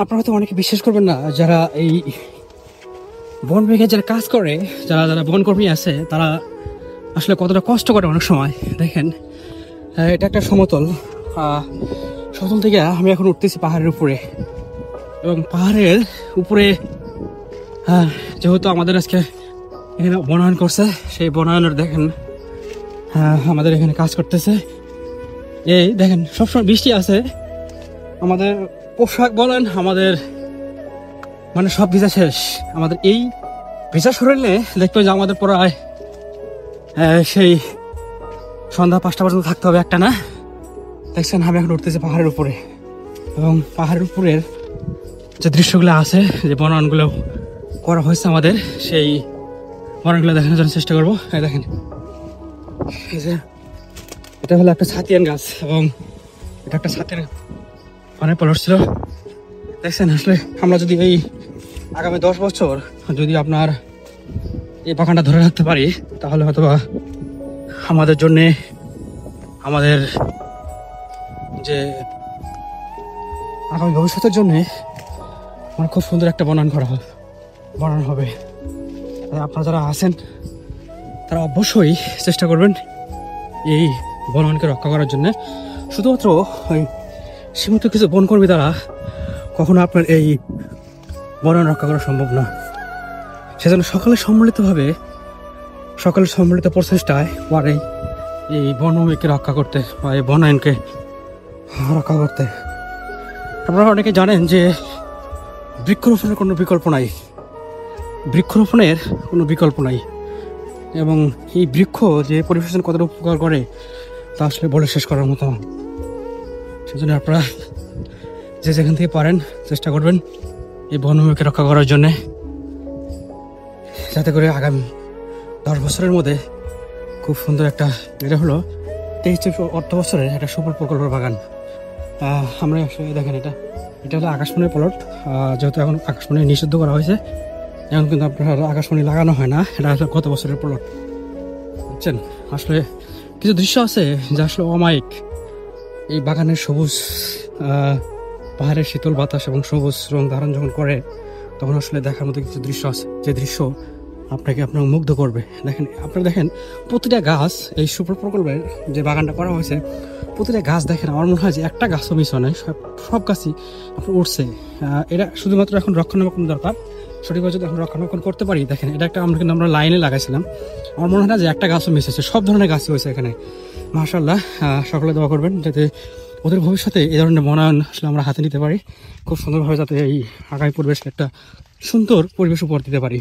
আপনারা হয়তো অনেকে বিশ্বাস করবেন না, যারা এই বন বিভাগে যারা কাজ করে, যারা যারা বনকর্মী আছে, তারা আসলে কতটা কষ্ট করে অনেক সময়। দেখেন, এটা একটা সমতল, সমতল থেকে আমি এখন উঠতেছি পাহাড়ের উপরে, এবং পাহাড়ের উপরে যেহেতু আমাদের আজকে এখানে বনায়ন করছে, সেই বনায়নের দেখেন আমাদের এখানে কাজ করতেছে। এই দেখেন, সবসময় বৃষ্টি আছে, আমাদের পোশাক বলেন, আমাদের মানে সব ভিজা শেষ। আমাদের এই ভিজা শরীরে দেখবে যে আমাদের প্রায় সেই সন্ধ্যা 5টা পর্যন্ত থাকতে হবে একটা না। দেখছেন, আমি এখন উঠতেছি পাহাড়ের উপরে, এবং পাহাড়ের উপরের যে দৃশ্যগুলো আছে, যে বনায়নগুলো করা হয়েছে আমাদের, সেই বনায়নগুলো দেখানোর জন্য চেষ্টা করবো। দেখেন, এই যে এটা হলো একটা ছাতিয়ান গাছ, এবং এটা একটা ছাতিয়ান অনেক পলট ছিল। দেখছেন, আসলে আমরা যদি এই আগামী 10 বছর যদি আপনার এই বাগানটা ধরে রাখতে পারি, তাহলে হয়তোবা আমাদের জন্যে, আমাদের যে আগামী ভবিষ্যতের জন্যে মানে খুব সুন্দর একটা বনায়ন হবে। আপনারা যারা আছেন তারা অবশ্যই চেষ্টা করবেন এই বনায়নকে রক্ষা করার জন্য। শুধুমাত্র ওই সীমিত কিছু বনকর্মী দ্বারা কখনো আপনার এই বনায়ন রক্ষা করা সম্ভব না। সেজন্য সকলের সম্মিলিত প্রচেষ্টায় পারে এই বনভূমিকে রক্ষা করতে, বা এই বনায়নকে রক্ষা করতে। আপনারা অনেকে জানেন যে বৃক্ষরোপণের কোনো বিকল্প নাই, এবং এই বৃক্ষ যে পরিবেশের কতটা উপকার করে তা আসলে বলে শেষ করার মতো। সেজন্য আপনারা যে যেখান থেকে পারেন চেষ্টা করবেন এই বনভূমিকে রক্ষা করার জন্যে, যাতে করে আগামী 10 বছরের মধ্যে খুব সুন্দর একটা, এটা হলো 23 অর্থ বছরের একটা সুফল প্রকল্পের বাগান। আমরা আসলে দেখেন, এটা হলো আকাশমণির প্লট। যেহেতু এখন আকাশমণি নিষিদ্ধ করা হয়েছে, এখন কিন্তু আপনার আকাশমণি লাগানো হয় না। এটা আসলে গত বছরের প্লট, বুঝছেন। আসলে কিছু দৃশ্য আছে যা আসলে অমায়িক। এই বাগানের সবুজ, পাহাড়ের শীতল বাতাস এবং সবুজ রং ধারণ যখন করে, তখন আসলে দেখার মতো কিছু দৃশ্য আছে, যে দৃশ্য আপনার মুগ্ধ করবে। আপনারা দেখেন, প্রতিটা গাছ, এই সুফল প্রকল্পের যে বাগানটা করা হয়েছে, প্রতিটা গাছ দেখেন, আমার মনে হয় যে একটা গাছও মিস হয় না, সব গাছই আপনার উঠছে। এটা শুধুমাত্র এখন রক্ষণাবেক্ষণ দরকার, সঠিকভাবে যদি এখন রক্ষণাবেক্ষণ করতে পারি। দেখেন, এটা একটা আমরা লাইনে লাগাইছিলাম, আমার মনে হয় না যে একটা গাছও মিস হয়েছে, সব ধরনের গাছই হয়েছে এখানে। মাশাআল্লাহ, সকলে দোয়া করবেন যাতে ওদের ভবিষ্যতে এই ধরনের বনায়ন আসলে আমরা হাতে নিতে পারি, খুব সুন্দরভাবে, যাতে এই আগামী পরিবেশকে একটা সুন্দর পরিবেশ উপহার দিতে পারি।